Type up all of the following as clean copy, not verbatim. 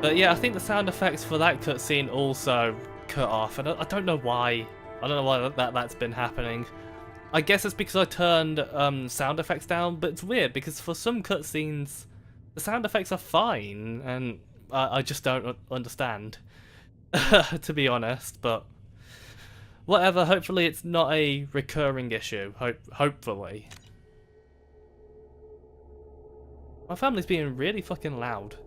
But yeah, I think the sound effects for that cutscene also cut off, and I don't know why. I don't know why that's been happening. I guess it's because I turned sound effects down, but it's weird because for some cutscenes, the sound effects are fine, and I just don't understand, to be honest. But whatever. Hopefully, it's not a recurring issue. Hopefully. My family's being really fucking loud.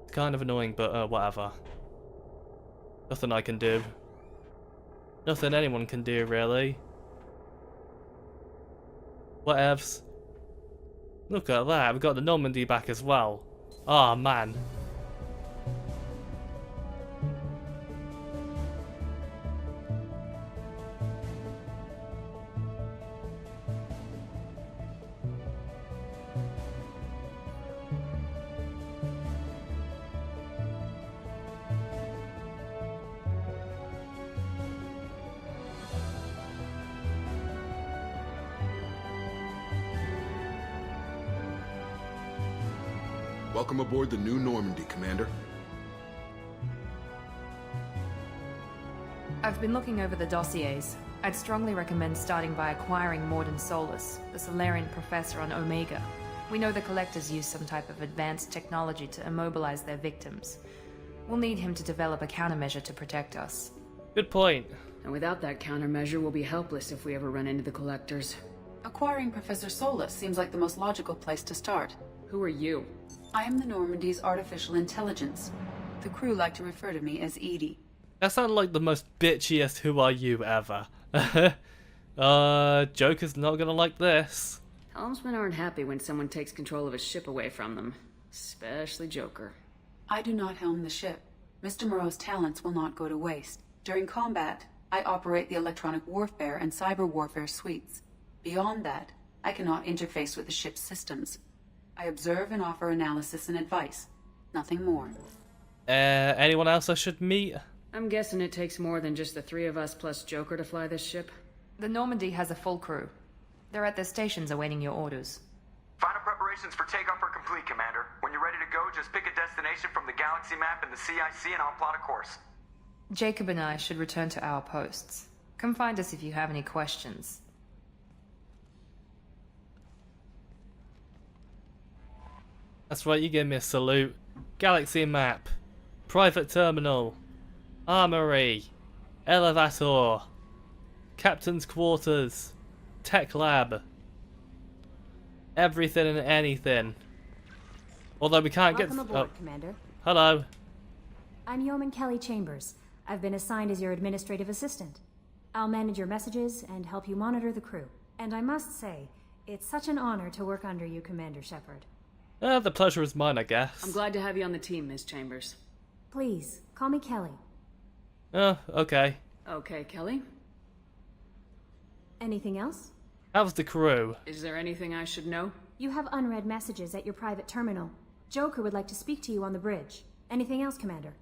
It's kind of annoying, but whatever. Nothing I can do. Nothing anyone can do, really. Whatevs. Look at that, we've got the Normandy back as well. Oh man. Welcome aboard the new Normandy, Commander. I've been looking over the dossiers. I'd strongly recommend starting by acquiring Morden Solus, the Solarian professor on Omega. We know the Collectors use some type of advanced technology to immobilize their victims. We'll need him to develop a countermeasure to protect us. Good point. And without that countermeasure, we'll be helpless if we ever run into the Collectors. Acquiring Professor Solus seems like the most logical place to start. Who are you? I am the Normandy's artificial intelligence. The crew like to refer to me as Edie. That sounded like the most bitchiest "who are you" ever. Joker's not gonna like this. Helmsmen aren't happy when someone takes control of a ship away from them. Especially Joker. I do not helm the ship. Mr. Moreau's talents will not go to waste. During combat, I operate the electronic warfare and cyber warfare suites. Beyond that, I cannot interface with the ship's systems. I observe and offer analysis and advice. Nothing more. Anyone else I should meet? I'm guessing it takes more than just the three of us plus Joker to fly this ship. The Normandy has a full crew. They're at their stations awaiting your orders. Final preparations for takeoff are complete, Commander. When you're ready to go, just pick a destination from the galaxy map in the CIC and I'll plot a course. Jacob and I should return to our posts. Come find us if you have any questions. That's right, you give me a salute. Galaxy map. Private terminal. Armory. Elevator. Captain's quarters. Tech lab. Everything and anything. Although we can't Welcome get... aboard, Commander. Hello. I'm Yeoman Kelly Chambers. I've been assigned as your administrative assistant. I'll manage your messages and help you monitor the crew. And I must say, it's such an honor to work under you, Commander Shepard. The pleasure is mine, I guess. I'm glad to have you on the team, Ms. Chambers. Please, call me Kelly. Oh, okay. Okay, Kelly. Anything else? How's the crew? Is there anything I should know? You have unread messages at your private terminal. Joker would like to speak to you on the bridge. Anything else, Commander?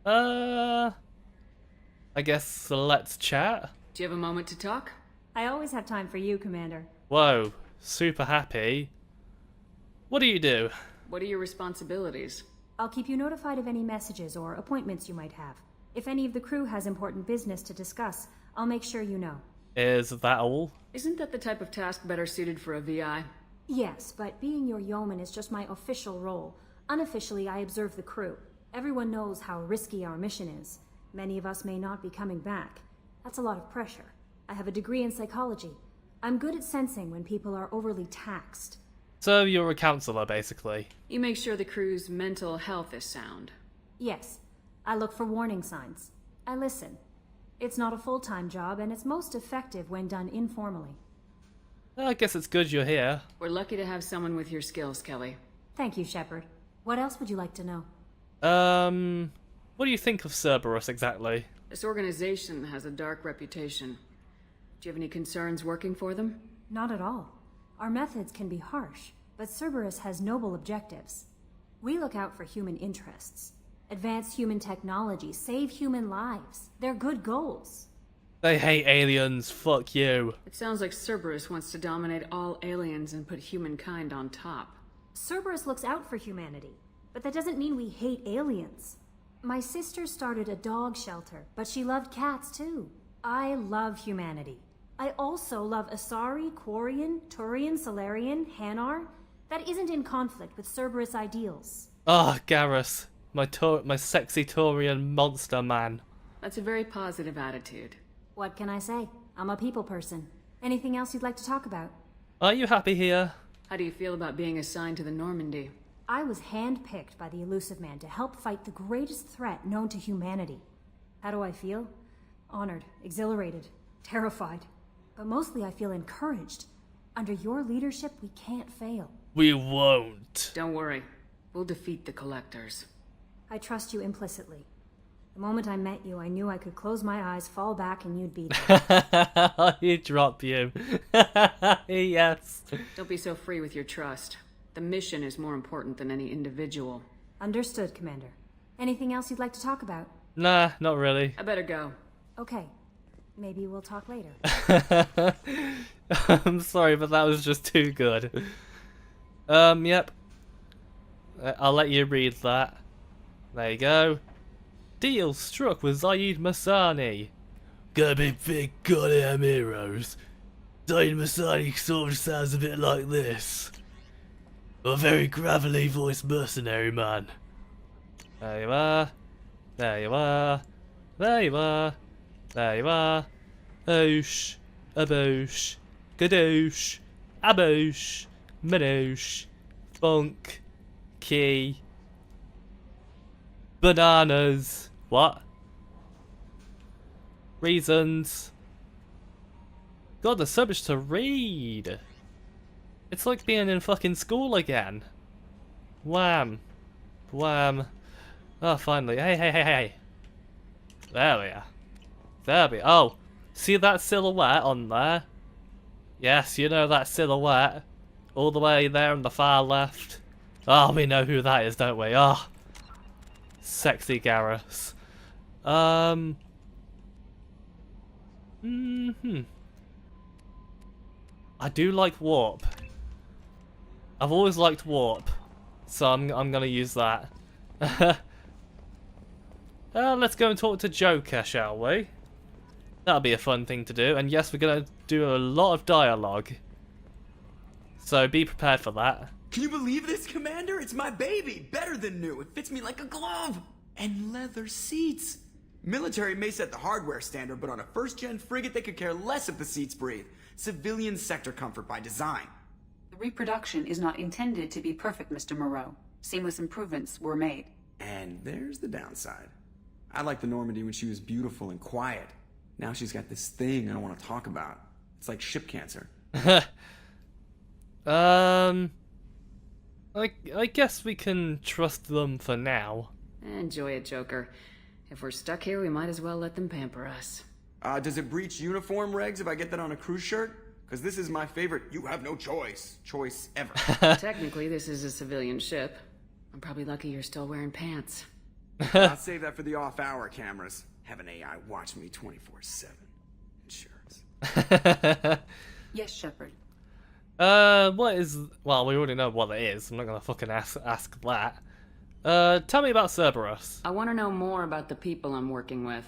I guess let's chat. Do you have a moment to talk? I always have time for you, Commander. Whoa, super happy. What do you do? What are your responsibilities? I'll keep you notified of any messages or appointments you might have. If any of the crew has important business to discuss, I'll make sure you know. Is that all? Isn't that the type of task better suited for a VI? Yes, but being your yeoman is just my official role. Unofficially, I observe the crew. Everyone knows how risky our mission is. Many of us may not be coming back. That's a lot of pressure. I have a degree in psychology. I'm good at sensing when people are overly taxed. So you're a counselor, basically. You make sure the crew's mental health is sound. Yes. I look for warning signs. I listen. It's not a full-time job, and it's most effective when done informally. I guess it's good you're here. We're lucky to have someone with your skills, Kelly. Thank you, Shepard. What else would you like to know? What do you think of Cerberus exactly? This organization has a dark reputation. Do you have any concerns working for them? Not at all. Our methods can be harsh, but Cerberus has noble objectives. We look out for human interests. Advance human technology, save human lives. They're good goals. They hate aliens, fuck you. It sounds like Cerberus wants to dominate all aliens and put humankind on top. Cerberus looks out for humanity, but that doesn't mean we hate aliens. My sister started a dog shelter, but she loved cats too. I love humanity. I also love Asari, Quarian, Turian, Salarian, Hanar. That isn't in conflict with Cerberus ideals. Ah, Garrus, my sexy Taurian monster man. That's a very positive attitude. What can I say? I'm a people person. Anything else you'd like to talk about? Are you happy here? How do you feel about being assigned to the Normandy? I was handpicked by the Elusive Man to help fight the greatest threat known to humanity. How do I feel? Honored, exhilarated, terrified. But mostly I feel encouraged. Under your leadership, we can't fail. We won't. Don't worry. We'll defeat the Collectors. I trust you implicitly. The moment I met you, I knew I could close my eyes, fall back, and you'd be there. He'd drop you. Yes. Don't be so free with your trust. The mission is more important than any individual. Understood, Commander. Anything else you'd like to talk about? Nah, not really. I better go. Okay. Maybe we'll talk later. I'm sorry, but that was just too good. Yep. I'll let you read that. There you go. Deal struck with Zaid Masani. Gonna be big goddamn heroes. Zaid Masani sort of sounds a bit like this. A very gravelly voiced mercenary man. There you are. There you are. There you are. There you are. Oosh. Aboosh. Gadoosh. Aboosh. Manoosh. Funk. Key. Bananas. What? Reasons. God, there's so much to read. It's like being in fucking school again. Wham. Wham. Oh, finally. Hey, hey, hey, hey. There we are. There we are. Oh, see that silhouette on there? Yes, you know that silhouette. All the way there on the far left. Oh, we know who that is, don't we? Oh. Sexy Garrus. I do like warp. I've always liked warp, so I'm gonna use that. Let's go and talk to Joker, shall we? That'll be a fun thing to do. And yes, we're gonna do a lot of dialogue, so be prepared for that. Can you believe this, Commander? It's my baby! Better than new. It fits me like a glove! And leather seats! Military may set the hardware standard, but on a first-gen frigate, they could care less if the seats breathe. Civilian sector comfort by design. The reproduction is not intended to be perfect, Mr. Moreau. Seamless improvements were made. And there's the downside. I liked the Normandy when she was beautiful and quiet. Now she's got this thing I don't want to talk about. It's like ship cancer. I guess we can trust them for now. Enjoy it, Joker. If we're stuck here, we might as well let them pamper us. Does it breach uniform regs if I get that on a cruise shirt? Because this is my favorite you have no choice ever. Technically, this is a civilian ship. I'm probably lucky you're still wearing pants. I'll save that for the off-hour cameras. Have an AI watch me 24/7. Insurance. Yes, Shepard. What is... Well, we already know what it is. I'm not gonna fucking ask that. Tell me about Cerberus. I want to know more about the people I'm working with.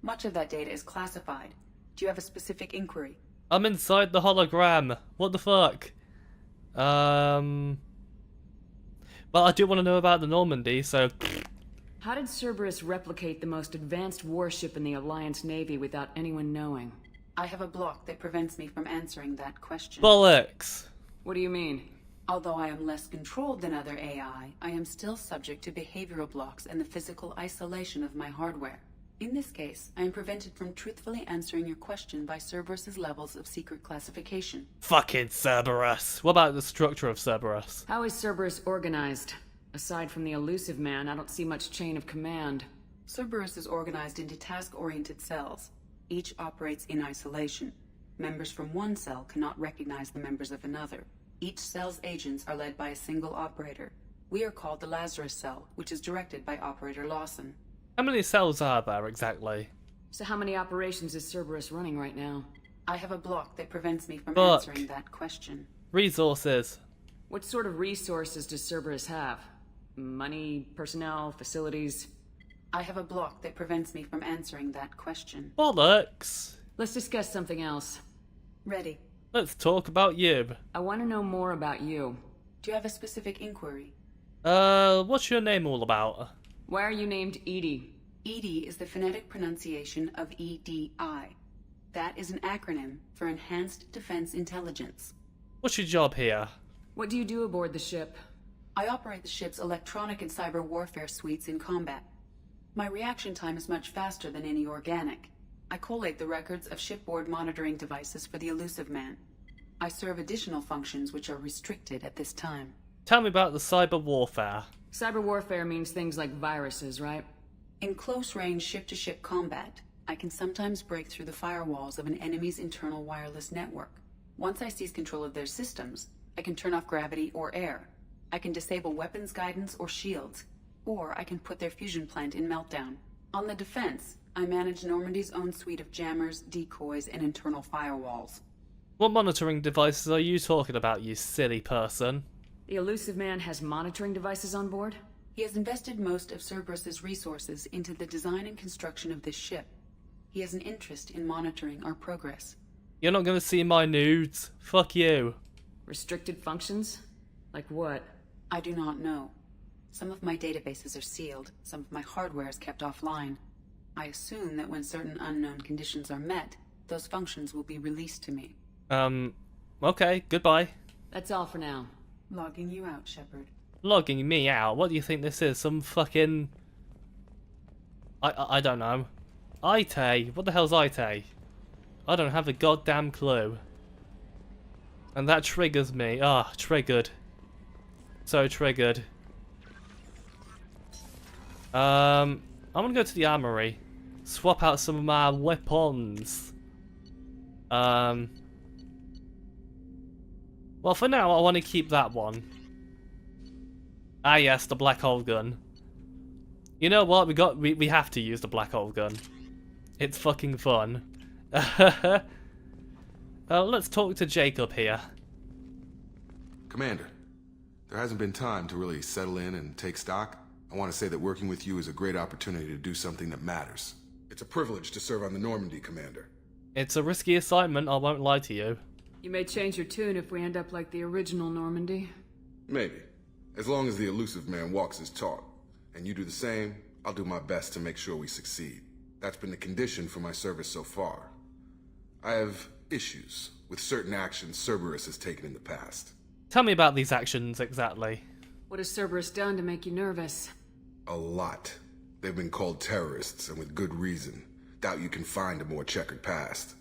Much of that data is classified. Do you have a specific inquiry? I'm inside the hologram. What the fuck? Well, I do want to know about the Normandy, so... How did Cerberus replicate the most advanced warship in the Alliance Navy without anyone knowing? I have a block that prevents me from answering that question. Bollocks. What do you mean? Although I am less controlled than other AI, I am still subject to behavioral blocks and the physical isolation of my hardware. In this case, I am prevented from truthfully answering your question by Cerberus's levels of secret classification. Fucking Cerberus. What about the structure of Cerberus? How is Cerberus organized? Aside from the Elusive Man, I don't see much chain of command. Cerberus is organized into task-oriented cells. Each operates in isolation. Members from one cell cannot recognize the members of another. Each cell's agents are led by a single operator. We are called the Lazarus Cell, which is directed by Operator Lawson. How many cells are there exactly? So how many operations is Cerberus running right now? I have a block that prevents me from Fuck. answering that question. Resources. What sort of resources does Cerberus have? Money, personnel, facilities? I have a block that prevents me from answering that question. Bollocks. Let's discuss something else. Ready. Let's talk about you. I want to know more about you. Do you have a specific inquiry? What's your name all about? Why are you named Edie? EDI is the phonetic pronunciation of EDI. That is an acronym for Enhanced Defense Intelligence. What's your job here? What do you do aboard the ship? I operate the ship's electronic and cyber warfare suites in combat. My reaction time is much faster than any organic. I collate the records of shipboard monitoring devices for the Elusive Man. I serve additional functions which are restricted at this time. Tell me about the cyber warfare. Cyber warfare means things like viruses, right? In close-range ship-to-ship combat, I can sometimes break through the firewalls of an enemy's internal wireless network. Once I seize control of their systems, I can turn off gravity or air. I can disable weapons guidance or shields, or I can put their fusion plant in meltdown. On the defense, I manage Normandy's own suite of jammers, decoys, and internal firewalls. What monitoring devices are you talking about, you silly person? The Elusive Man has monitoring devices on board? He has invested most of Cerberus's resources into the design and construction of this ship. He has an interest in monitoring our progress. You're not gonna see my nudes. Fuck you. Restricted functions? Like what? I do not know. Some of my databases are sealed, some of my hardware is kept offline. I assume that when certain unknown conditions are met, those functions will be released to me. Okay, goodbye. That's all for now. Logging you out, Shepard. Logging me out? What do you think this is? Some fucking... I don't know. IT? What the hell's IT? I don't have a goddamn clue. And that triggers me. Ah, triggered. So triggered. I'm gonna go to the armory. Swap out some of my weapons. Well, for now, I want to keep that one. Ah, yes, the black hole gun. You know what? We have to use the black hole gun. It's fucking fun. Let's talk to Jacob here. Commander, there hasn't been time to really settle in and take stock. I want to say that working with you is a great opportunity to do something that matters. It's a privilege to serve on the Normandy, Commander. It's a risky assignment, I won't lie to you. You may change your tune if we end up like the original Normandy. Maybe. As long as the Elusive Man walks his talk, and you do the same, I'll do my best to make sure we succeed. That's been the condition for my service so far. I have issues with certain actions Cerberus has taken in the past. Tell me about these actions exactly. What has Cerberus done to make you nervous? A lot. They've been called terrorists, and with good reason. Doubt you can find a more checkered past.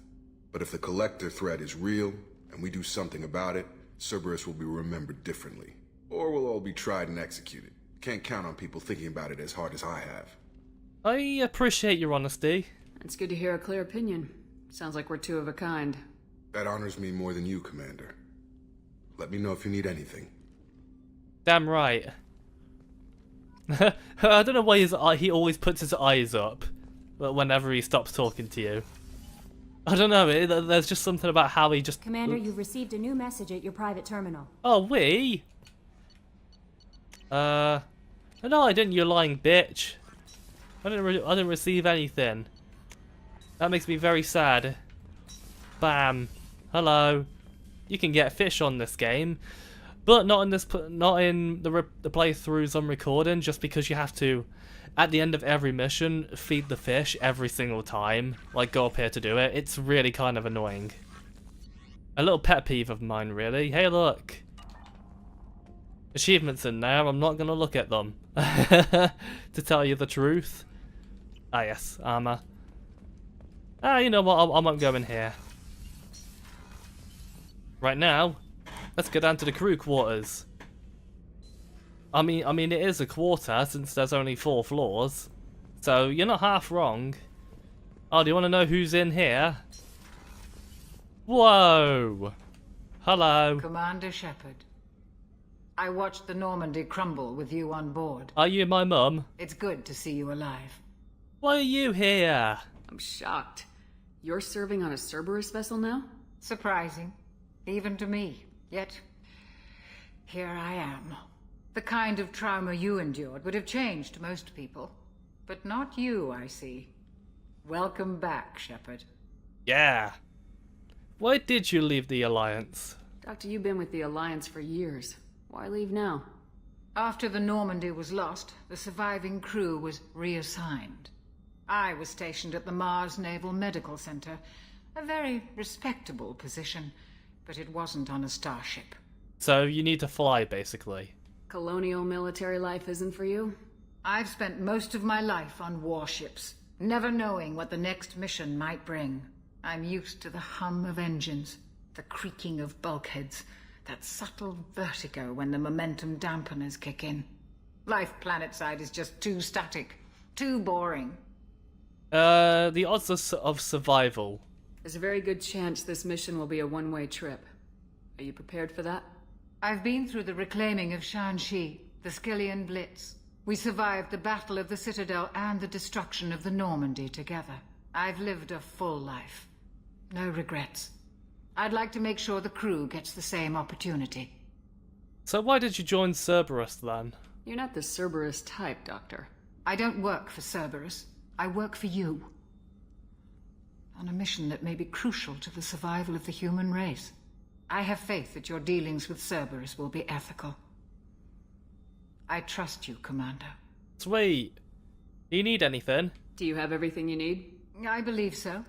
But if the Collector threat is real, and we do something about it, Cerberus will be remembered differently. Or we'll all be tried and executed. Can't count on people thinking about it as hard as I have. I appreciate your honesty. It's good to hear a clear opinion. Sounds like we're two of a kind. That honors me more than you, Commander. Let me know if you need anything. Damn right. I don't know why he always puts his eyes up whenever he stops talking to you. I don't know, there's just something about how he just... Commander, you've received a new message at your private terminal. Oh, we? No, I didn't, you lying bitch. I didn't receive anything. That makes me very sad. Bam. Hello. You can get fish on this game, but not in the playthroughs I'm recording. Just because you have to, at the end of every mission, feed the fish every single time. Like, go up here to do it. It's really kind of annoying. A little pet peeve of mine, really. Hey, look. Achievements in there. I'm not gonna look at them. To tell you the truth. Ah, yes, armor. Ah, you know what? I won't go in here. Right now, let's go down to the crew quarters. I mean, it is a quarter since there's only 4 floors, so you're not half wrong. Oh, do you want to know who's in here? Whoa! Hello. Commander Shepard. I watched the Normandy crumble with you on board. Are you my mum? It's good to see you alive. Why are you here? I'm shocked. You're serving on a Cerberus vessel now? Surprising, even to me. Yet, here I am. The kind of trauma you endured would have changed most people. But not you, I see. Welcome back, Shepard. Yeah. Why did you leave the Alliance? Doctor, you've been with the Alliance for years. Why leave now? After the Normandy was lost, the surviving crew was reassigned. I was stationed at the Mars Naval Medical Center, a very respectable position, but it wasn't on a starship. So you need to fly, basically. Colonial military life isn't for you? I've spent most of my life on warships, never knowing what the next mission might bring. I'm used to the hum of engines, the creaking of bulkheads, that subtle vertigo when the momentum dampeners kick in. Life planetside is just too static, too boring. The odds of survival. There's a very good chance this mission will be a one-way trip. Are you prepared for that? I've been through the reclaiming of Shanxi, the Skillian Blitz. We survived the Battle of the Citadel and the destruction of the Normandy together. I've lived a full life. No regrets. I'd like to make sure the crew gets the same opportunity. So why did you join Cerberus then? You're not the Cerberus type, Doctor. I don't work for Cerberus. I work for you. On a mission that may be crucial to the survival of the human race. I have faith that your dealings with Cerberus will be ethical. I trust you, Commander. Sweet. Do you need anything? Do you have everything you need? I believe so.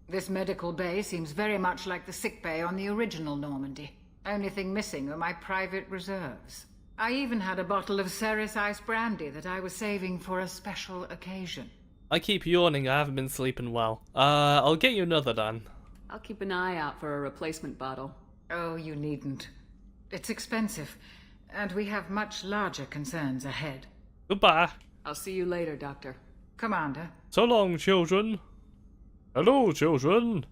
This medical bay seems very much like the sick bay on the original Normandy. Only thing missing are my private reserves. I even had a bottle of Ceres Ice brandy that I was saving for a special occasion. I keep yawning, I haven't been sleeping well. I'll get you another then. I'll keep an eye out for a replacement bottle. Oh, you needn't. It's expensive, and we have much larger concerns ahead. Goodbye. I'll see you later, Doctor. Commander. So long, children. Hello, children.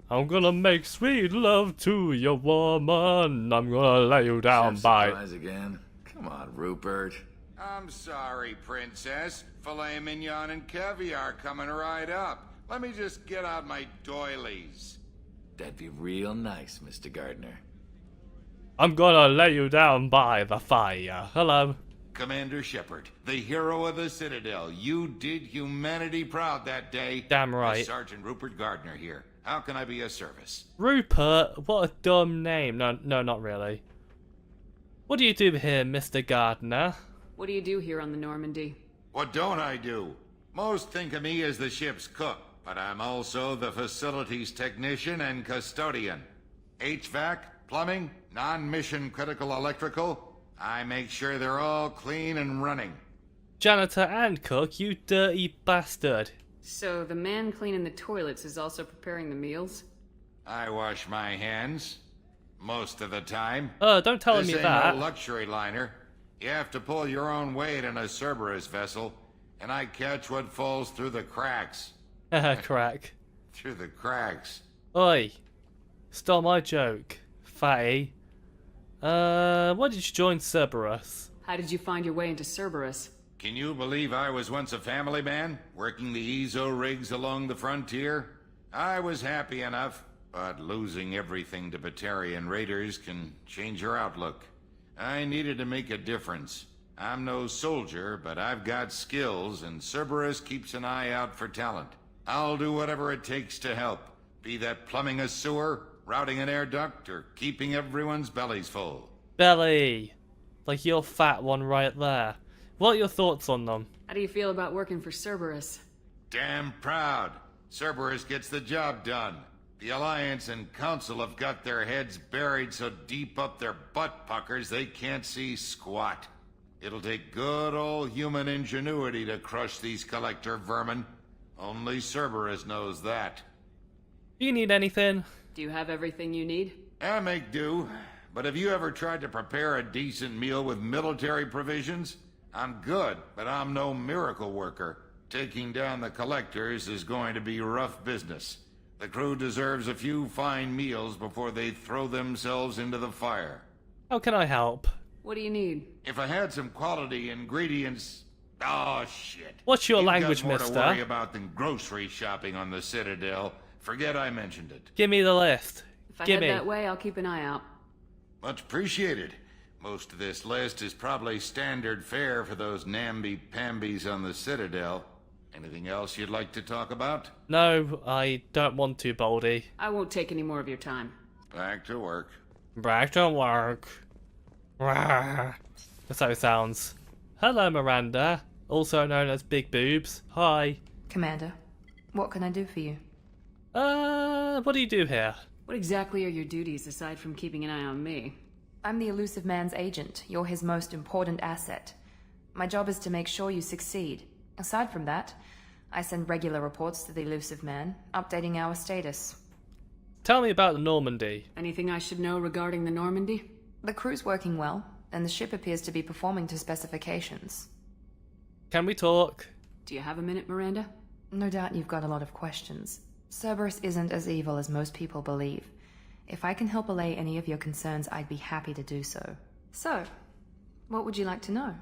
I'm gonna make sweet love to your woman. I'm gonna lay you down by... Surprise again? Come on, Rupert. I'm sorry, Princess. Filet mignon and caviar coming right up. Let me just get out my doilies. That'd be real nice, Mr. Gardner. I'm gonna lay you down by the fire. Hello. Commander Shepard, the hero of the Citadel. You did humanity proud that day. Damn right. Sergeant Rupert Gardner here. How can I be of service? Rupert? What a dumb name. No, not really. What do you do here, Mr. Gardner? What do you do here on the Normandy? What don't I do? Most think of me as the ship's cook, but I'm also the facilities technician and custodian. HVAC, plumbing, non-mission critical electrical. I make sure they're all clean and running. Janitor and cook, you dirty bastard. So the man cleaning the toilets is also preparing the meals? I wash my hands. Most of the time. Don't tell me This ain't that. no luxury liner. You have to pull your own weight in a Cerberus vessel, and I catch what falls through the cracks. Crack. Through the cracks. Oi. Stole my joke, fatty. Why did you join Cerberus? How did you find your way into Cerberus? Can you believe I was once a family man, working the EZO rigs along the frontier? I was happy enough, but losing everything to Batarian raiders can change your outlook. I needed to make a difference. I'm no soldier, but I've got skills, and Cerberus keeps an eye out for talent. I'll do whatever it takes to help, be that plumbing a sewer, routing an air duct, or keeping everyone's bellies full. Belly. Like your fat one right there. What are your thoughts on them? How do you feel about working for Cerberus? Damn proud. Cerberus gets the job done. The Alliance and Council have got their heads buried so deep up their butt puckers they can't see squat. It'll take good old human ingenuity to crush these collector vermin. Only Cerberus knows that. Do you need anything? Do you have everything you need? I make do. But have you ever tried to prepare a decent meal with military provisions? I'm good, but I'm no miracle worker. Taking down the collectors is going to be rough business. The crew deserves a few fine meals before they throw themselves into the fire. How can I help? What do you need? If I had some quality ingredients... Oh, shit. What's your You've language, got more mister? to worry about than grocery shopping on the Citadel. Forget I mentioned it. Give me the list. If I Gimme. head that way, I'll keep an eye out. Much appreciated. Most of this list is probably standard fare for those namby-pambies on the Citadel. Anything else you'd like to talk about? No, I don't want to, Baldy. I won't take any more of your time. Back to work. Back to work. Rah. That's how it sounds. Hello, Miranda. Also known as Big Boobs. Hi. Commander, what can I do for you? What do you do here? What exactly are your duties aside from keeping an eye on me? I'm the elusive man's agent. You're his most important asset. My job is to make sure you succeed. Aside from that, I send regular reports to the elusive man, updating our status. Tell me about the Normandy. Anything I should know regarding the Normandy? The crew's working well, and the ship appears to be performing to specifications. Can we talk? Do you have a minute, Miranda? No doubt you've got a lot of questions. Cerberus isn't as evil as most people believe. If I can help allay any of your concerns, I'd be happy to do so. So, what would you like to know?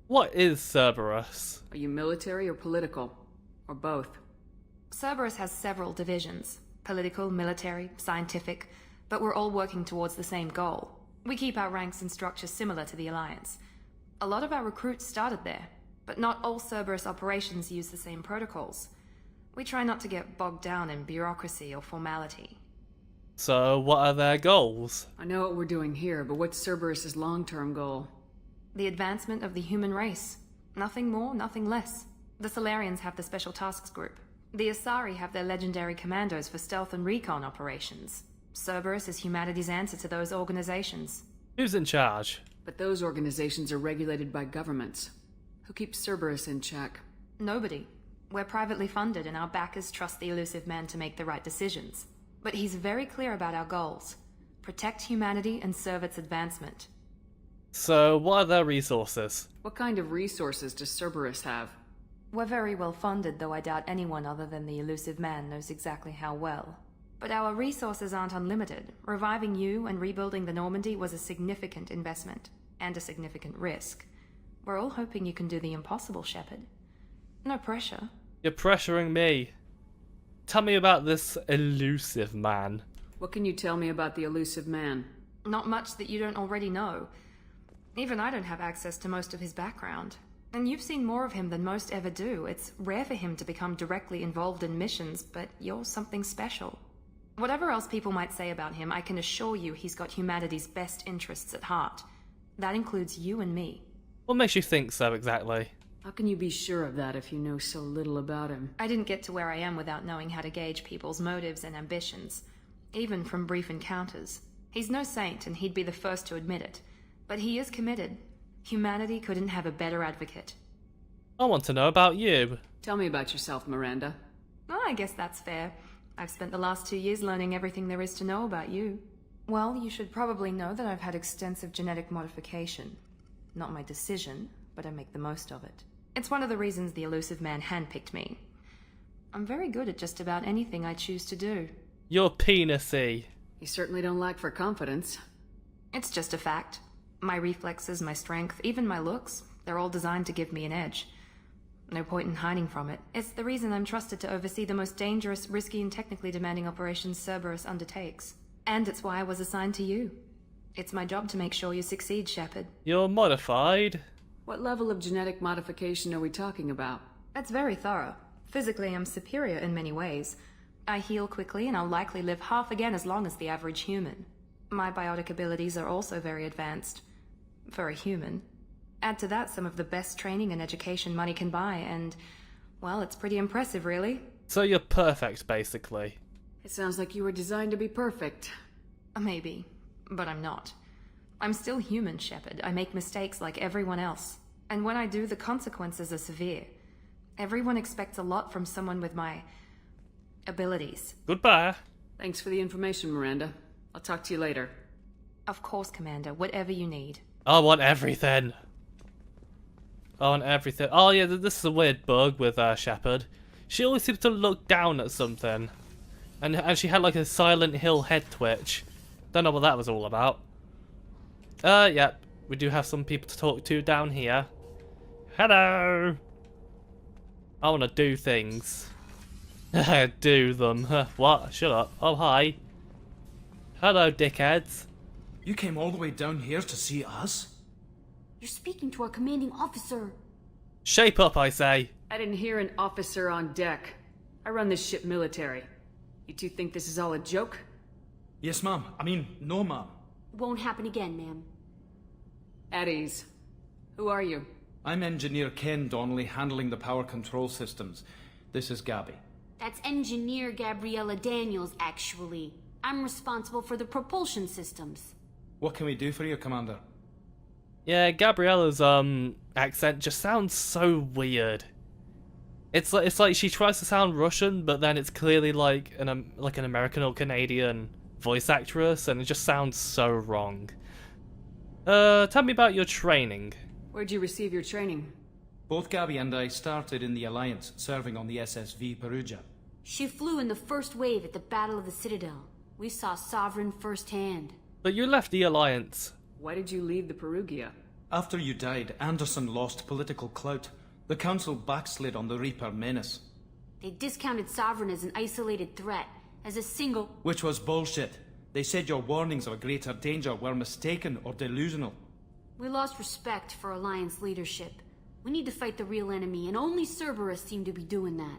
What is Cerberus? Are you military or political? Or both? Cerberus has several divisions. Political, military, scientific, but we're all working towards the same goal. We keep our ranks and structures similar to the Alliance. A lot of our recruits started there, but not all Cerberus operations use the same protocols. We try not to get bogged down in bureaucracy or formality. So, what are their goals? I know what we're doing here, but what's Cerberus's long-term goal? The advancement of the human race. Nothing more, nothing less. The Solarians have the Special Tasks Group. The Asari have their legendary commandos for stealth and recon operations. Cerberus is humanity's answer to those organizations. Who's in charge? But those organizations are regulated by governments. Who keeps Cerberus in check? Nobody. We're privately funded and our backers trust the elusive man to make the right decisions. But he's very clear about our goals. Protect humanity and serve its advancement. So, what are their resources? What kind of resources does Cerberus have? We're very well funded, though I doubt anyone other than the elusive man knows exactly how well. But our resources aren't unlimited. Reviving you and rebuilding the Normandy was a significant investment, and a significant risk. We're all hoping you can do the impossible, Shepard. No pressure. You're pressuring me. Tell me about this elusive man. What can you tell me about the elusive man? Not much that you don't already know. Even I don't have access to most of his background. And you've seen more of him than most ever do. It's rare for him to become directly involved in missions, but you're something special. Whatever else people might say about him, I can assure you he's got humanity's best interests at heart. That includes you and me. What makes you think so, exactly? How can you be sure of that if you know so little about him? I didn't get to where I am without knowing how to gauge people's motives and ambitions, even from brief encounters. He's no saint, and he'd be the first to admit it. But he is committed. Humanity couldn't have a better advocate. I want to know about you. Tell me about yourself, Miranda. Oh, I guess that's fair. I've spent the last 2 years learning everything there is to know about you. Well, you should probably know that I've had extensive genetic modification. Not my decision, but I make the most of it. It's one of the reasons the elusive man handpicked me. I'm very good at just about anything I choose to do. You're penisy. You certainly don't lack for confidence. It's just a fact. My reflexes, my strength, even my looks, they're all designed to give me an edge. No point in hiding from it. It's the reason I'm trusted to oversee the most dangerous, risky, and technically demanding operations Cerberus undertakes. And it's why I was assigned to you. It's my job to make sure you succeed, Shepard. You're modified. What level of genetic modification are we talking about? That's very thorough. Physically, I'm superior in many ways. I heal quickly, and I'll likely live half again as long as the average human. My biotic abilities are also very advanced. For a human. Add to that some of the best training and education money can buy, and, well, it's pretty impressive, really. So you're perfect, basically. It sounds like you were designed to be perfect. Maybe, but I'm not. I'm still human, Shepard. I make mistakes like everyone else. And when I do, the consequences are severe. Everyone expects a lot from someone with my abilities. Goodbye. Thanks for the information, Miranda. I'll talk to you later. Of course, Commander. Whatever you need. I want everything. I want everything. Oh yeah, this is a weird bug with Shepard. She always seems to look down at something. And she had like a Silent Hill head twitch. Don't know what that was all about. Yeah. we do have some people to talk to down here. Hello! I want to do things. Do them. What? Shut up. Oh, hi. Hello, dickheads. You came all the way down here to see us? You're speaking to our commanding officer. Shape up, I say. I didn't hear an officer on deck. I run this ship military. You two think this is all a joke? Yes, ma'am. I mean, no, ma'am. Won't happen again, ma'am. At ease. Who are you? I'm Engineer Ken Donnelly, handling the power control systems. This is Gabby. That's Engineer Gabriella Daniels, actually. I'm responsible for the propulsion systems. What can we do for you, Commander? Yeah, Gabriella's accent just sounds so weird. It's like she tries to sound Russian, but then it's clearly like an American or Canadian voice actress, and it just sounds so wrong. Tell me about your training. Where'd you receive your training? Both Gabby and I started in the Alliance, serving on the SSV Perugia. She flew in the first wave at the Battle of the Citadel. We saw Sovereign firsthand. But you left the Alliance. Why did you leave the Perugia? After you died, Anderson lost political clout. The Council backslid on the Reaper menace. They discounted Sovereign as an isolated threat, as a single... Which was bullshit. They said your warnings of a greater danger were mistaken or delusional. We lost respect for Alliance leadership. We need to fight the real enemy, and only Cerberus seem to be doing that.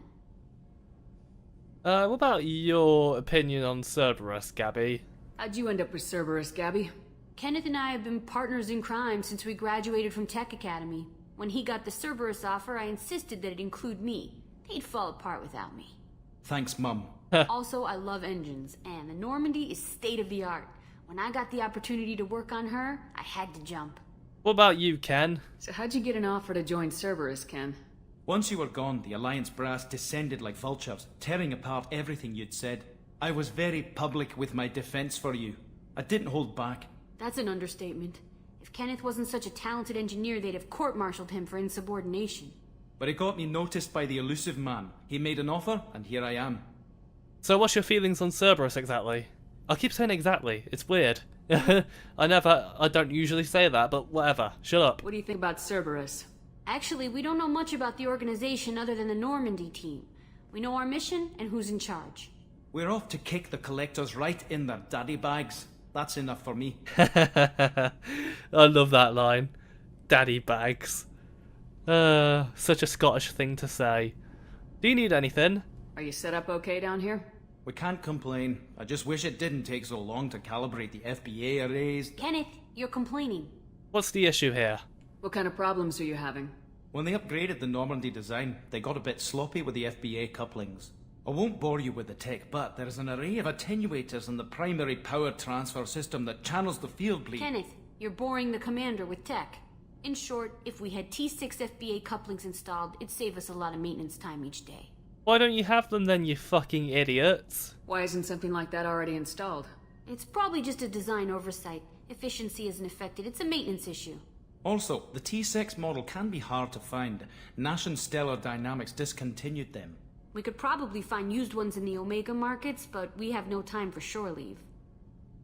What about your opinion on Cerberus, Gabby? How'd you end up with Cerberus, Gabby? Kenneth and I have been partners in crime since we graduated from Tech Academy. When he got the Cerberus offer, I insisted that it include me. They'd fall apart without me. Thanks, Mum. Also, I love engines, and the Normandy is state-of-the-art. When I got the opportunity to work on her, I had to jump. What about you, Ken? So how'd you get an offer to join Cerberus, Ken? Once you were gone, the Alliance brass descended like vultures, tearing apart everything you'd said. I was very public with my defense for you. I didn't hold back. That's an understatement. If Kenneth wasn't such a talented engineer, they'd have court-martialed him for insubordination. But it got me noticed by the elusive man. He made an offer, and here I am. So what's your feelings on Cerberus exactly? I keep saying exactly. It's weird. I don't usually say that, but whatever. Shut up. What do you think about Cerberus? Actually, we don't know much about the organization other than the Normandy team. We know our mission and who's in charge. We're off to kick the collectors right in their daddy bags. That's enough for me. I love that line. Daddy bags. Such a Scottish thing to say. Do you need anything? Are you set up okay down here? We can't complain. I just wish it didn't take so long to calibrate the FBA arrays. Kenneth, you're complaining. What's the issue here? What kind of problems are you having? When they upgraded the Normandy design, they got a bit sloppy with the FBA couplings. I won't bore you with the tech, but there is an array of attenuators in the primary power transfer system that channels the field bleed. Kenneth, you're boring the commander with tech. In short, if we had T6 FBA couplings installed, it'd save us a lot of maintenance time each day. Why don't you have them then, you fucking idiots? Why isn't something like that already installed? It's probably just a design oversight. Efficiency isn't affected. It's a maintenance issue. Also, the T6 model can be hard to find. Nash and Stellar Dynamics discontinued them. We could probably find used ones in the Omega markets, but we have no time for shore leave.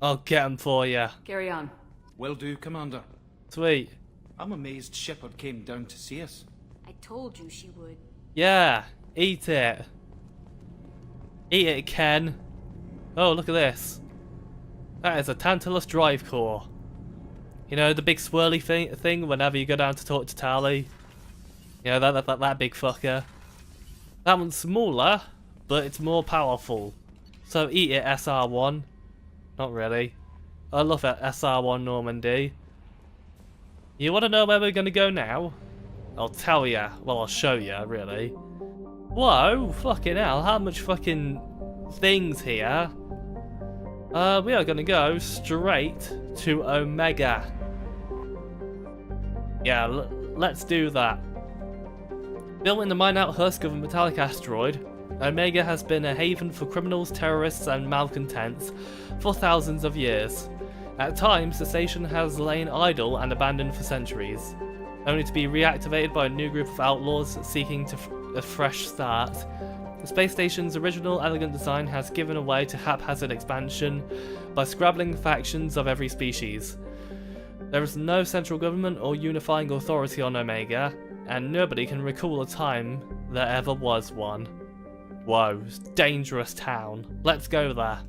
I'll get them for you. Carry on. Will do, Commander. Sweet. I'm amazed Shepard came down to see us. I told you she would. Yeah, eat it. Eat it, Ken. Oh, look at this. That is a Tantalus drive core. You know, the big swirly thing whenever you go down to talk to Tali. You know, that big fucker. That one's smaller, but it's more powerful. So eat it, SR1. Not really. I love it, SR1 Normandy. You want to know where we're going to go now? I'll tell ya. Well, I'll show ya, really. Whoa, fucking hell, how much fucking things here. We are going to go straight to Omega. Yeah, let's do that. Built in the mine-out husk of a metallic asteroid, Omega has been a haven for criminals, terrorists and malcontents for thousands of years. At times, the station has lain idle and abandoned for centuries, only to be reactivated by a new group of outlaws seeking a fresh start. The space station's original elegant design has given way to haphazard expansion by scrabbling factions of every species. There is no central government or unifying authority on Omega, and nobody can recall a time there ever was one. Whoa, dangerous town. Let's go there.